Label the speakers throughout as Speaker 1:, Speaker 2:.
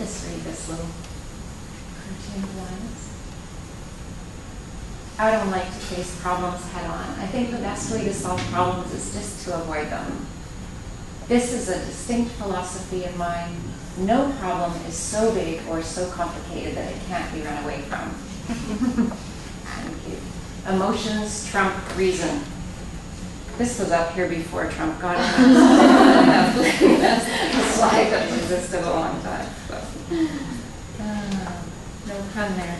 Speaker 1: Just read this little cartoon of Linus. I don't like to face problems head on. I think the best way to solve problems is just to avoid them. This is a distinct philosophy of mine. No problem is so big or so complicated that it can't be run away from. Thank you. Emotions trump reason. This was up here before Trump got it. That's a slide that's existed a long time. So. No pun there.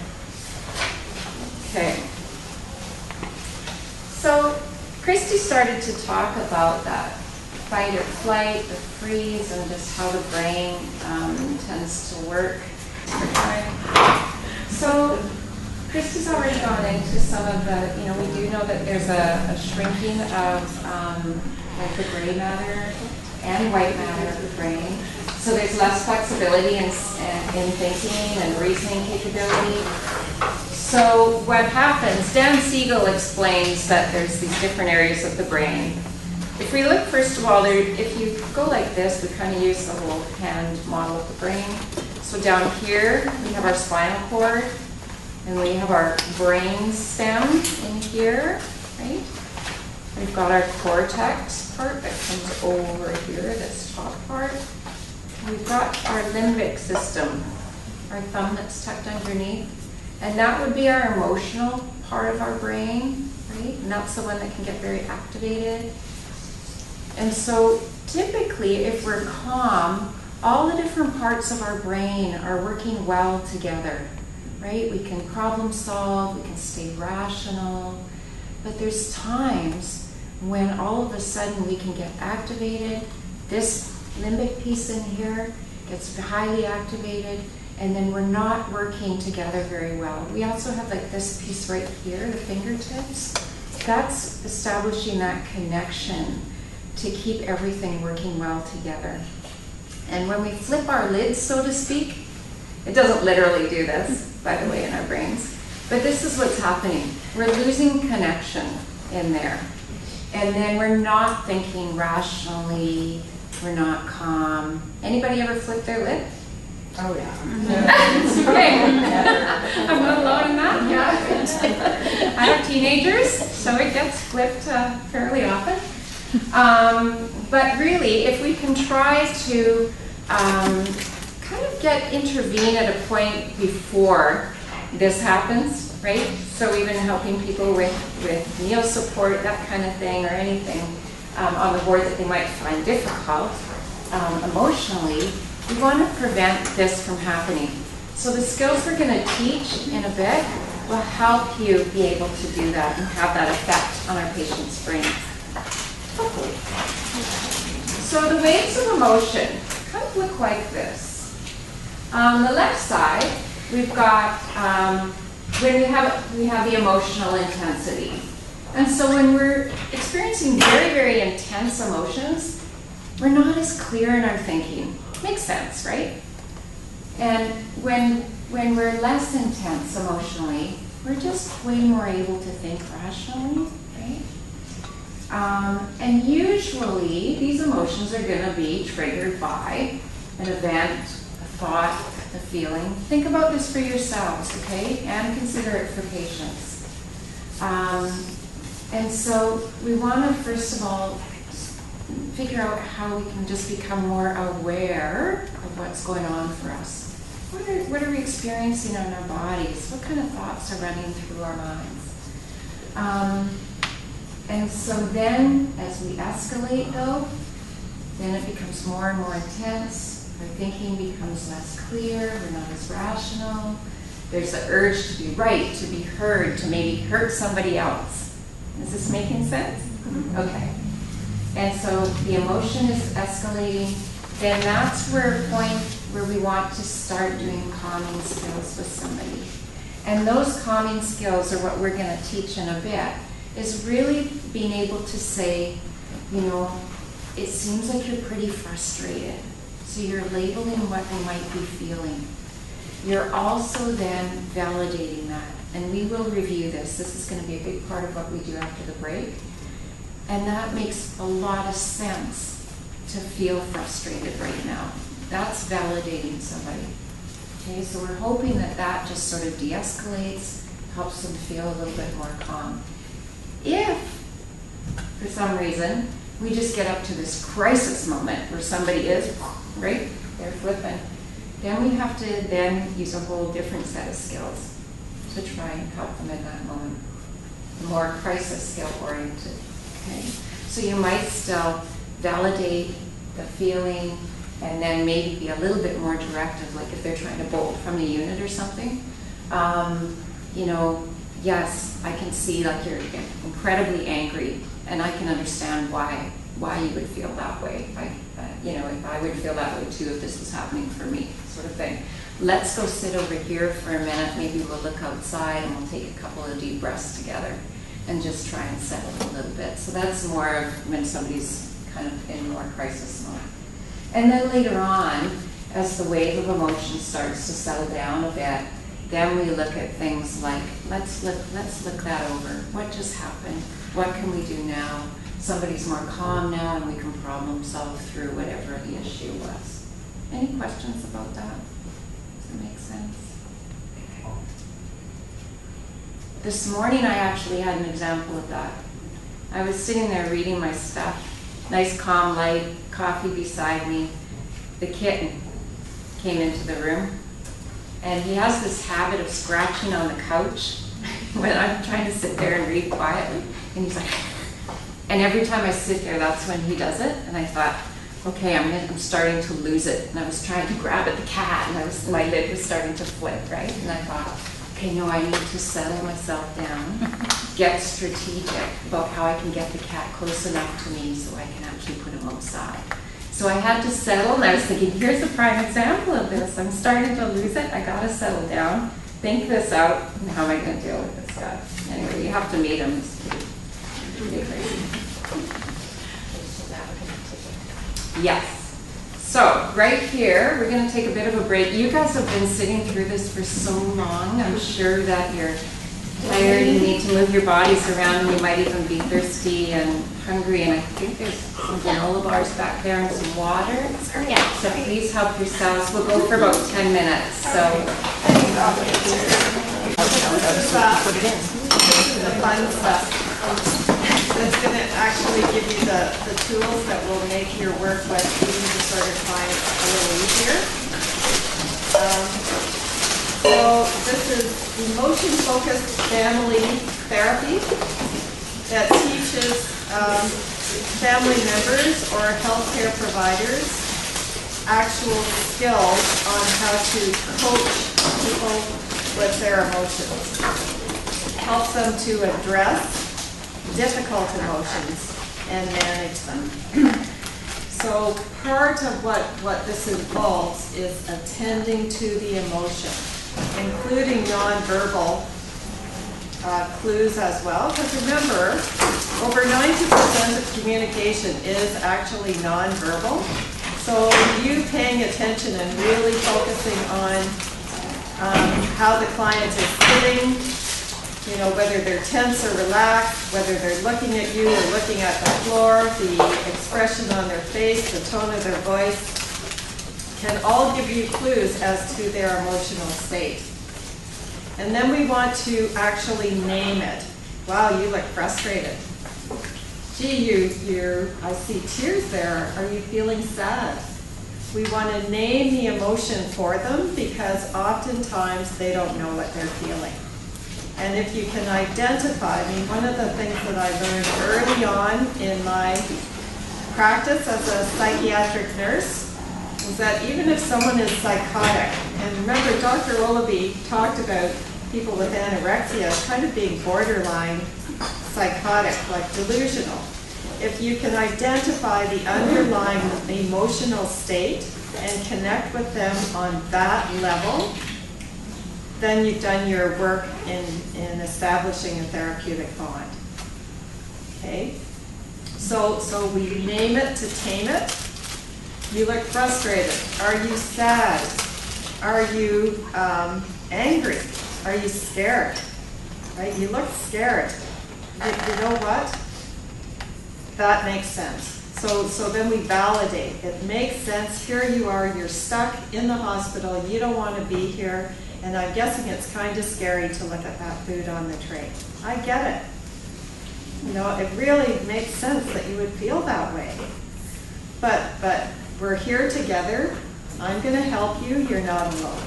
Speaker 1: Okay. So Christie started to talk about that fight or flight, the freeze, and just how the brain tends to work. So Christie's already gone into some of the, we do know that there's a shrinking of like the gray matter and white matter of the brain. So there's less flexibility in thinking and reasoning capability. So what happens, Dan Siegel explains that there's these different areas of the brain. If we look, first of all, if you go like this, we kind of use the whole hand model of the brain. So down here, we have our spinal cord, and we have our brain stem in here, right? We've got our cortex part that comes over here, this top part. We've got our limbic system, our thumb that's tucked underneath. And that would be our emotional part of our brain, right? And that's the one that can get very activated. And so typically, if we're calm, all the different parts of our brain are working well together, right? We can problem solve, we can stay rational, but there's times when all of a sudden we can get activated. This limbic piece in here gets highly activated, and then we're not working together very well. We also have like this piece right here, the fingertips. That's establishing that connection to keep everything working well together. And when we flip our lids, so to speak, it doesn't literally do this, by the way, in our brains, but this is what's happening. We're losing connection in there. And then we're not thinking rationally, we're not calm. Anybody ever flip their lid?
Speaker 2: Oh yeah.
Speaker 1: Okay. I'm not alone in that. Yeah. I have teenagers, so it gets flipped fairly often. But really, if we can try to kind of intervene at a point before this happens, right? So even helping people with meal support, that kind of thing, or anything on the board that they might find difficult emotionally, we want to prevent this from happening. So the skills we're going to teach in a bit will help you be able to do that and have that effect on our patients' brains. Hopefully. So the waves of emotion kind of look like this. On the left side, we've got when we have the emotional intensity. And so when we're experiencing very, very intense emotions, we're not as clear in our thinking. Makes sense, right? And when we're less intense emotionally, we're just way more able to think rationally, right? And usually, these emotions are going to be triggered by an event, a thought, a feeling. Think about this for yourselves, okay? And consider it for patients. And so we want to, first of all, figure out how we can just become more aware of what's going on for us. What are we experiencing in our bodies? What kind of thoughts are running through our minds? And so then, as we escalate though, then it becomes more and more intense. Our thinking becomes less clear, we're not as rational. There's the urge to be right, to be heard, to maybe hurt somebody else. Is this making sense? Okay. And so the emotion is escalating. Then that's where a point where we want to start doing calming skills with somebody. And those calming skills are what we're going to teach in a bit, is really being able to say, it seems like you're pretty frustrated. So you're labeling what they might be feeling. You're also then validating that. And we will review this. This is going to be a big part of what we do after the break. And that makes a lot of sense to feel frustrated right now. That's validating somebody. Okay, so we're hoping that that just sort of de-escalates, helps them feel a little bit more calm. If, for some reason, we just get up to this crisis moment where somebody is, right, they're flipping, then we have to then use a whole different set of skills to try and help them in that moment. More crisis skill oriented. Okay? So you might still validate the feeling and then maybe be a little bit more directive, like if they're trying to bolt from the unit or something. You know, yes, I can see like you're incredibly angry, and I can understand why you would feel that way. You know, if I would feel that way too if this was happening for me, sort of thing. Let's go sit over here for a minute. Maybe we'll look outside and we'll take a couple of deep breaths together and just try and settle a little bit. So that's more of when somebody's kind of in more crisis mode. And then later on, as the wave of emotion starts to settle down a bit, then we look at things like, let's look that over. What just happened? What can we do now? Somebody's more calm now and we can problem solve through whatever the issue was. Any questions about that? Does it make sense? This morning I actually had an example of that. I was sitting there reading my stuff, nice calm light, coffee beside me. The kitten came into the room, and he has this habit of scratching on the couch when I'm trying to sit there and read quietly, and he's like, and every time I sit there, that's when he does it, and I thought, okay, I'm starting to lose it, and I was trying to grab at the cat, and my lid was starting to flip, right, and I thought, okay, no, I need to settle myself down, get strategic about how I can get the cat close enough to me so I can actually put him outside. So I had to settle, and I was thinking, here's a prime example of this. I'm starting to lose it. I got to settle down, think this out, and how am I going to deal with this guy? Anyway, you have to meet him. It's pretty crazy. Yes. So right here, we're going to take a bit of a break. You guys have been sitting through this for so long. I'm sure that you're tired and need to move your bodies around, and you might even be thirsty and hungry. And I think there's some granola bars back there and some water. Yeah. So please help yourselves. We'll go for about 10 minutes. So
Speaker 2: the fun stuff. That's going to actually give you the tools that will make your work with eating disorder clients a little easier. So this is emotion-focused family therapy that teaches family members or healthcare providers actual skills on how to coach people with their emotions. It helps them to address difficult emotions and manage them. So part of what this involves is attending to the emotion, including nonverbal clues as well. Because remember, over 90% of communication is actually nonverbal. So you paying attention and really focusing on how the client is sitting, you know, whether they're tense or relaxed, whether they're looking at you or looking at the floor, the expression on their face, the tone of their voice, can all give you clues as to their emotional state. And then we want to actually name it. Wow, you look frustrated. Gee, I see tears there. Are you feeling sad? We want to name the emotion for them because oftentimes they don't know what they're feeling. And if you can identify, I mean, one of the things that I learned early on in my practice as a psychiatric nurse was that even if someone is psychotic, and remember Dr. Olaby talked about people with anorexia as kind of being borderline psychotic, like delusional. If you can identify the underlying emotional state and connect with them on that level, then you've done your work in establishing a therapeutic bond. Okay? So we name it to tame it. You look frustrated. Are you sad? Are you angry? Are you scared? Right? You look scared. You know what? That makes sense. So then we validate. It makes sense. Here you are, you're stuck in the hospital, you don't want to be here, and I'm guessing it's kind of scary to look at that food on the tray. I get it. You know, it really makes sense that you would feel that way. But we're here together. I'm going to help you. You're not alone.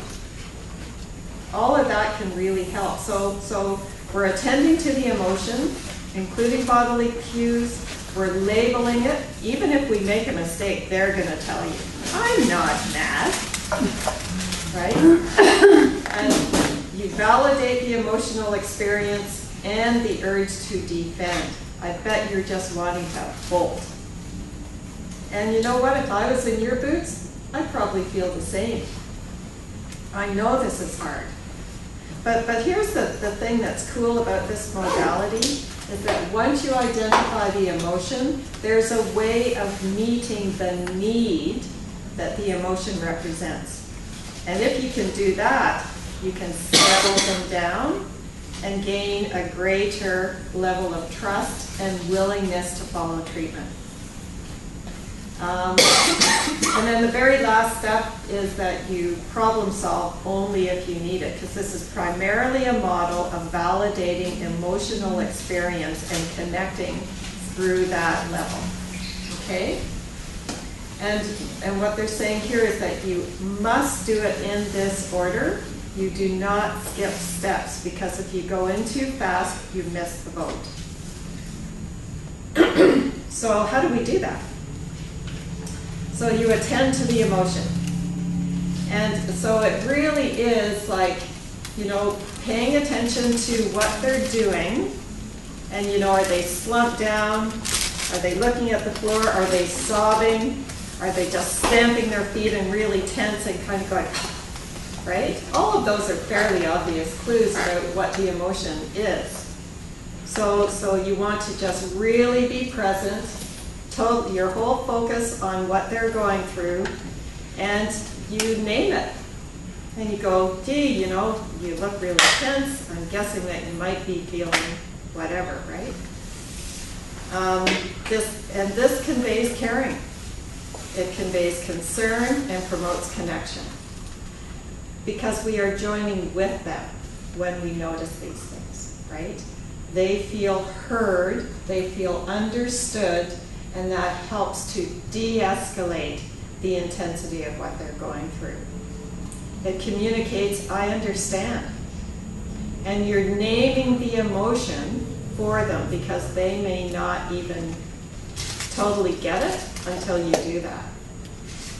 Speaker 2: All of that can really help. So we're attending to the emotion, including bodily cues. We're labeling it. Even if we make a mistake, they're going to tell you, I'm not mad. Right? And you validate the emotional experience and the urge to defend. I bet you're just wanting to bolt. And you know what? If I was in your boots, I'd probably feel the same. I know this is hard. But here's the thing that's cool about this modality, is that once you identify the emotion, there's a way of meeting the need that the emotion represents. And if you can do that, you can settle them down and gain a greater level of trust and willingness to follow treatment. And then the very last step is that you problem solve only if you need it, because this is primarily a model of validating emotional experience and connecting through that level. Okay? And what they're saying here is that you must do it in this order. You do not skip steps, because if you go in too fast, you miss the boat. So how do we do that? So you attend to the emotion. And so it really is like, you know, paying attention to what they're doing. And, you know, are they slumped down? Are they looking at the floor? Are they sobbing? Are they just stamping their feet and really tense and kind of going, right? All of those are fairly obvious clues about what the emotion is. So you want to just really be present, your whole focus on what they're going through, and you name it. And you go, gee, you know, you look really tense. I'm guessing that you might be feeling whatever, right? This conveys caring. It conveys concern and promotes connection, because we are joining with them when we notice these things, right? They feel heard, they feel understood, and that helps to de-escalate the intensity of what they're going through. It communicates, I understand. And you're naming the emotion for them, because they may not even totally get it until you do that.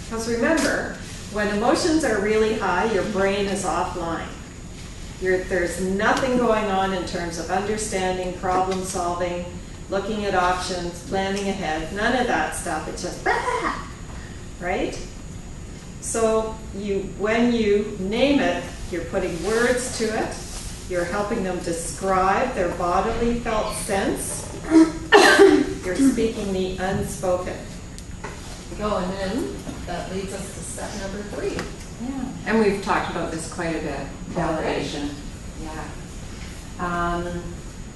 Speaker 2: Because remember, when emotions are really high, your brain is offline. There's nothing going on in terms of understanding, problem solving, looking at options, planning ahead, none of that stuff. It's just, right? So when you name it, you're putting words to it, you're helping them describe their bodily felt sense, you're speaking the unspoken. And then that leads us to step number 3.
Speaker 1: Yeah, and we've talked about this quite a bit, validation. Yeah.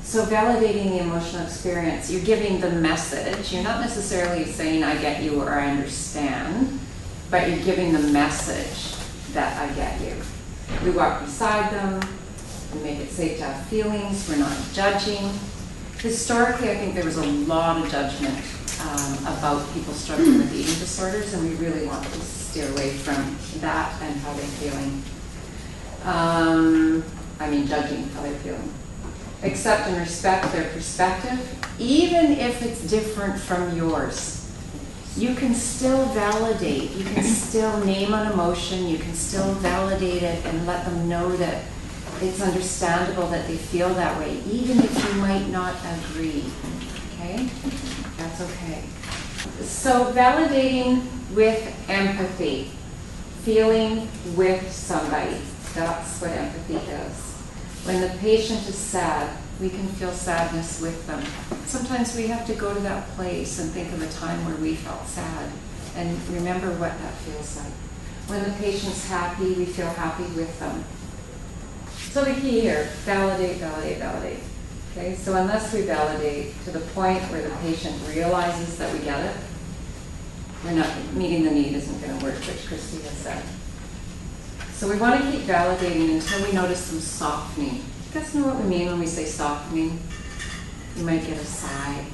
Speaker 1: So validating the emotional experience, you're giving the message. You're not necessarily saying, I get you or I understand, but you're giving the message that I get you. We walk beside them, we make it safe to have feelings, we're not judging. Historically, I think there was a lot of judgment about people struggling with eating disorders, and we really want to steer away from that and how they're feeling. Judging how they're feeling. Accept and respect their perspective, even if it's different from yours. You can still validate, you can still name an emotion, you can still validate it and let them know that it's understandable that they feel that way, even if you might not agree. Okay? That's okay. So validating with empathy, feeling with somebody, that's what empathy does. When the patient is sad, we can feel sadness with them. Sometimes we have to go to that place and think of a time where we felt sad and remember what that feels like. When the patient's happy, we feel happy with them. So the key here, validate, validate, validate. Okay, so unless we validate to the point where the patient realizes that we get it, we're not, meeting the need isn't going to work, which Christie has said. So we want to keep validating until we notice some softening. You guys know what we mean when we say softening? You might get a sigh.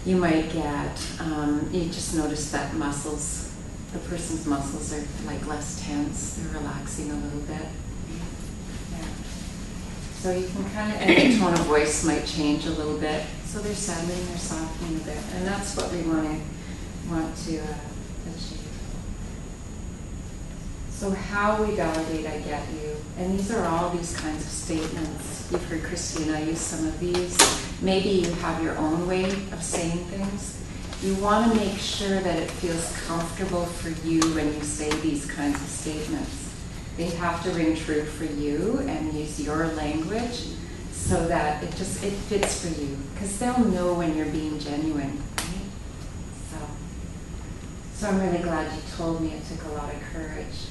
Speaker 1: You might get, you just notice that muscles, the person's muscles are like less tense. They're relaxing a little bit. Yeah. So you can kind of, and the tone of voice might change a little bit. So they're settling, they're softening a bit. And that's what we want to achieve. So how we validate, I get you. And these are all these kinds of statements. You've heard Christie and I use some of these. Maybe you have your own way of saying things. You want to make sure that it feels comfortable for you when you say these kinds of statements. They have to ring true for you and use your language so that it fits for you. Because they'll know when you're being genuine. Right? So I'm really glad you told me it took a lot of courage.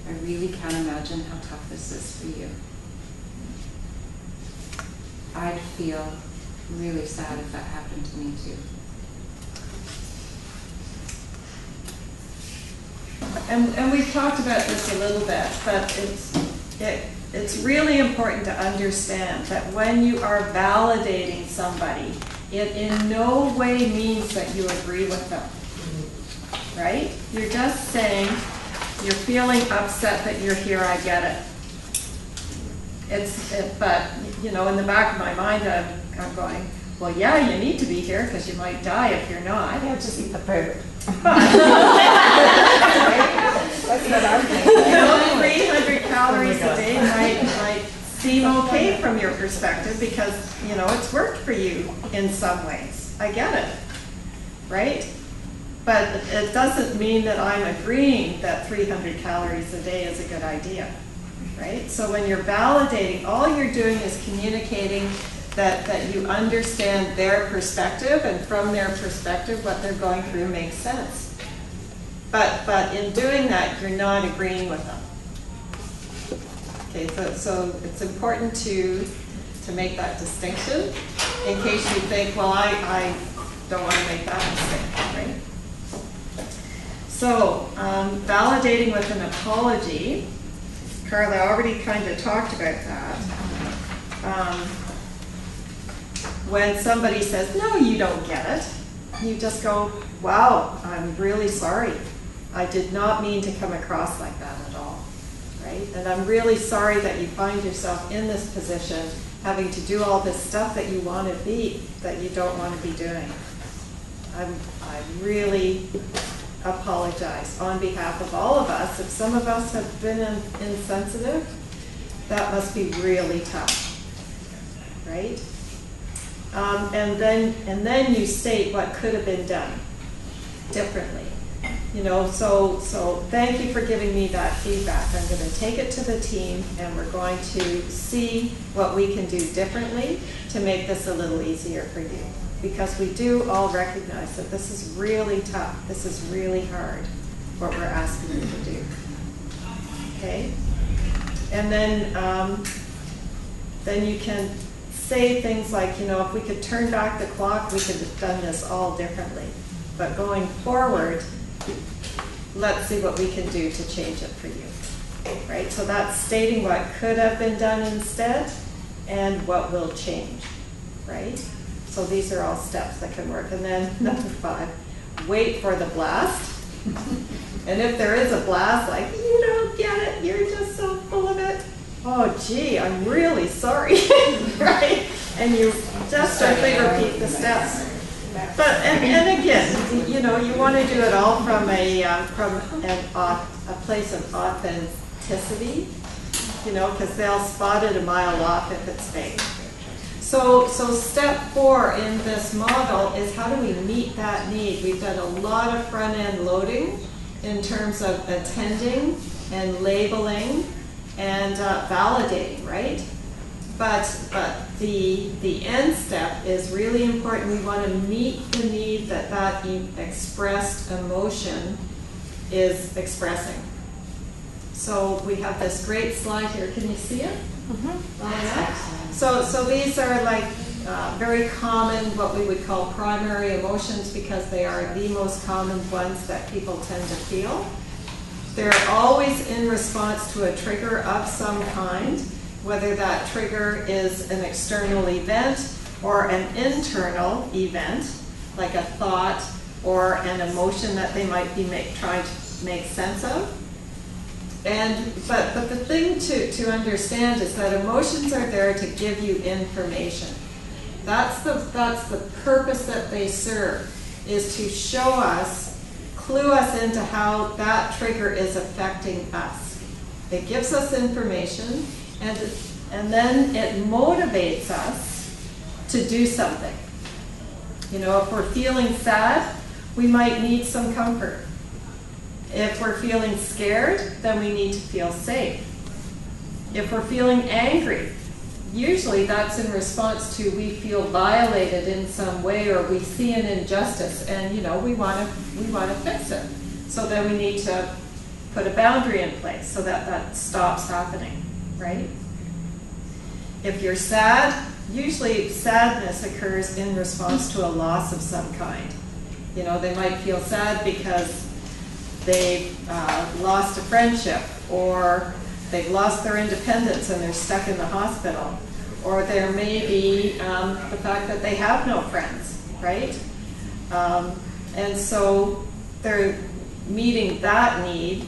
Speaker 1: I really can't imagine how tough this is for you. I'd feel really sad if that happened to me too.
Speaker 2: And we've talked about this a little bit, but it's really important to understand that when you are validating somebody, it in no way means that you agree with them, right? You're just saying, you're feeling upset that you're here, I get it. But, you know, in the back of my mind, I'm going, well, yeah, you need to be here because you might die if you're not.
Speaker 3: Yeah, just eat the food.
Speaker 2: That's
Speaker 3: what I'm thinking.
Speaker 2: You know, 300 calories a day might seem okay from your perspective because, you know, it's worked for you in some ways. I get it, right? But it doesn't mean that I'm agreeing that 300 calories a day is a good idea, right? So when you're validating, all you're doing is communicating that you understand their perspective, and from their perspective, what they're going through makes sense. But in doing that, you're not agreeing with them. Okay, so it's important to make that distinction in case you think, well, I don't want to make that mistake, right? So, validating with an apology. Carla already kind of talked about that. When somebody says, no, you don't get it, you just go, wow, I'm really sorry. I did not mean to come across like that at all, right? And I'm really sorry that you find yourself in this position having to do all this stuff that you want to be, that you don't want to be doing. I really apologize on behalf of all of us. If some of us have been insensitive, that must be really tough, right? And then you state what could have been done differently. You know, so thank you for giving me that feedback. I'm going to take it to the team, and we're going to see what we can do differently to make this a little easier for you. Because we do all recognize that this is really tough. This is really hard, what we're asking you to do. Okay? And then you can say things like, you know, if we could turn back the clock, we could have done this all differently. But going forward, let's see what we can do to change it for you. Right? So that's stating what could have been done instead and what will change. Right? So these are all steps that can work. And then number 5, wait for the blast. And if there is a blast, like, you don't get it, you're just so full of it. Oh, gee, I'm really sorry, right? And you just simply repeat the steps. But and again, you know, you want to do it all from a place of authenticity, you know, because they'll spot it a mile off if it's fake. So step 4 in this model is how do we meet that need? We've done a lot of front-end loading in terms of attending and labeling and validating, right? But the end step is really important. We want to meet the need that expressed emotion is expressing. So we have this great slide here. Can you see it?
Speaker 3: Mm-hmm.
Speaker 2: So these are like very common, what we would call primary emotions, because they are the most common ones that people tend to feel. They're always in response to a trigger of some kind, whether that trigger is an external event or an internal event, like a thought or an emotion that they might be trying to make sense of. But the thing to understand is that emotions are there to give you information. That's the purpose that they serve, is to show us, clue us into how that trigger is affecting us. It gives us information, and then it motivates us to do something. You know, if we're feeling sad, we might need some comfort. If we're feeling scared, then we need to feel safe. If we're feeling angry, usually that's in response to we feel violated in some way, or we see an injustice, and you know we want to fix it. So then we need to put a boundary in place so that that stops happening, right? If you're sad, usually sadness occurs in response to a loss of some kind. You know, they might feel sad because they've lost a friendship, or they've lost their independence and they're stuck in the hospital, or there may be the fact that they have no friends, right? And so they're meeting that need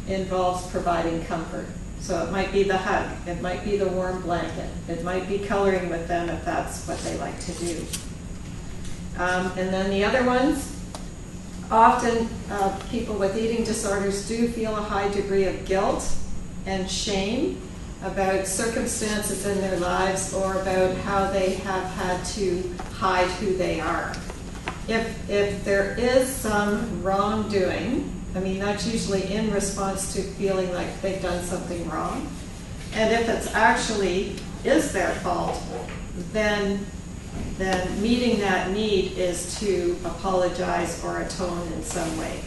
Speaker 2: involves providing comfort. So it might be the hug, it might be the warm blanket, it might be coloring with them if that's what they like to do. And then the other ones, often people with eating disorders do feel a high degree of guilt and shame about circumstances in their lives, or about how they have had to hide who they are. If there is some wrongdoing, I mean, that's usually in response to feeling like they've done something wrong. And if it's actually is their fault, then meeting that need is to apologize or atone in some way,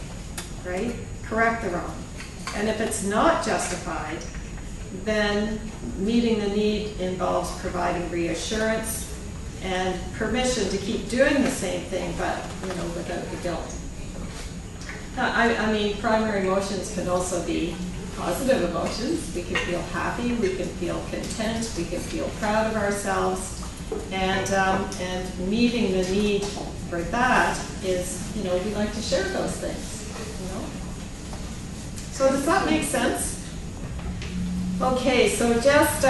Speaker 2: right? Correct the wrong. And if it's not justified, then meeting the need involves providing reassurance and permission to keep doing the same thing, but you know, without the guilt. I mean, primary emotions can also be positive emotions. We can feel happy, we can feel content, we can feel proud of ourselves. And meeting the need for that is, you know, we like to share those things, you know. So does that make sense? Okay, so just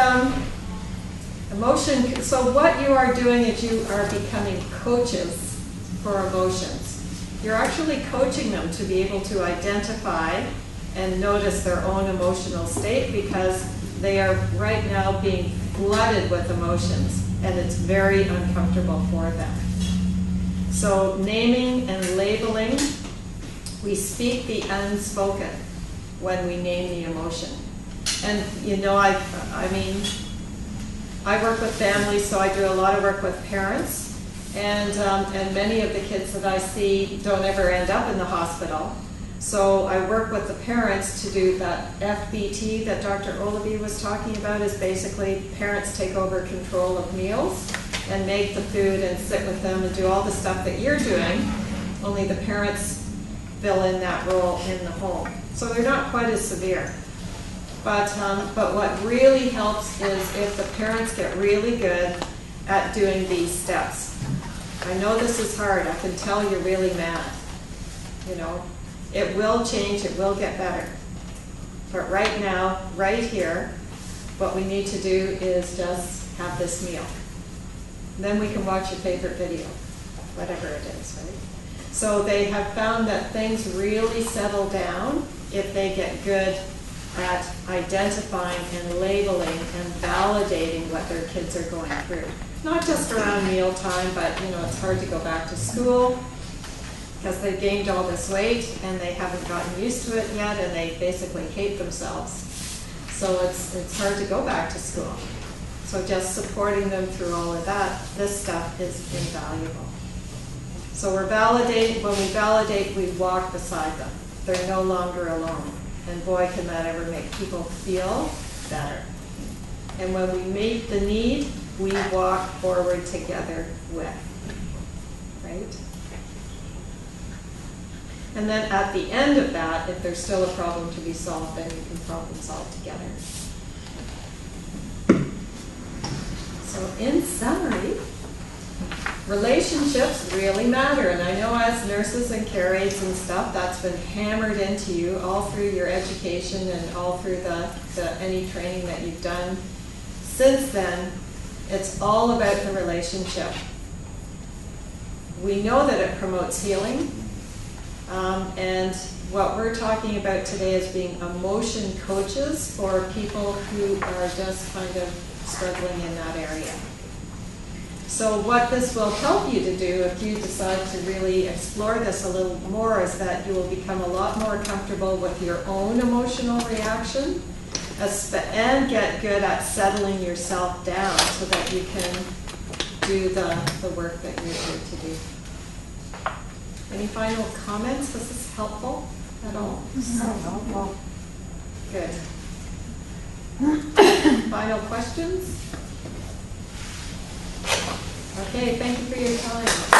Speaker 2: emotion. So what you are doing is you are becoming coaches for emotions. You're actually coaching them to be able to identify and notice their own emotional state, because they are right now being flooded with emotions, and it's very uncomfortable for them. So naming and labeling, we speak the unspoken when we name the emotion. And you know, I mean, I work with families, so I do a lot of work with parents, and many of the kids that I see don't ever end up in the hospital. So I work with the parents to do that FBT that Dr. Olaby was talking about, is basically parents take over control of meals and make the food and sit with them and do all the stuff that you're doing, only the parents fill in that role in the home. So they're not quite as severe. But what really helps is if the parents get really good at doing these steps. I know this is hard. I can tell you're really mad, you know. It will change, it will get better. But right now, right here, what we need to do is just have this meal. Then we can watch your favorite video, whatever it is, right? So they have found that things really settle down if they get good at identifying and labeling and validating what their kids are going through. Not just around mealtime, but you know, it's hard to go back to school because they've gained all this weight and they haven't gotten used to it yet, and they basically hate themselves. So it's hard to go back to school. So just supporting them through all of that, this stuff is invaluable. So we're validating, when we validate, we walk beside them. They're no longer alone. And boy, can that ever make people feel better. And when we meet the need, we walk forward together with, right? And then at the end of that, if there's still a problem to be solved, then you can problem solve together. So in summary, relationships really matter. And I know as nurses and care aides and stuff, that's been hammered into you all through your education and all through any training that you've done. Since then, it's all about the relationship. We know that it promotes healing. And what we're talking about today is being emotion coaches for people who are just kind of struggling in that area. So what this will help you to do if you decide to really explore this a little more is that you will become a lot more comfortable with your own emotional reaction and get good at settling yourself down so that you can do the work that you're here to do. Any final comments? Was this helpful at all?
Speaker 3: No.
Speaker 2: Good. Final questions? Okay, thank you for your time.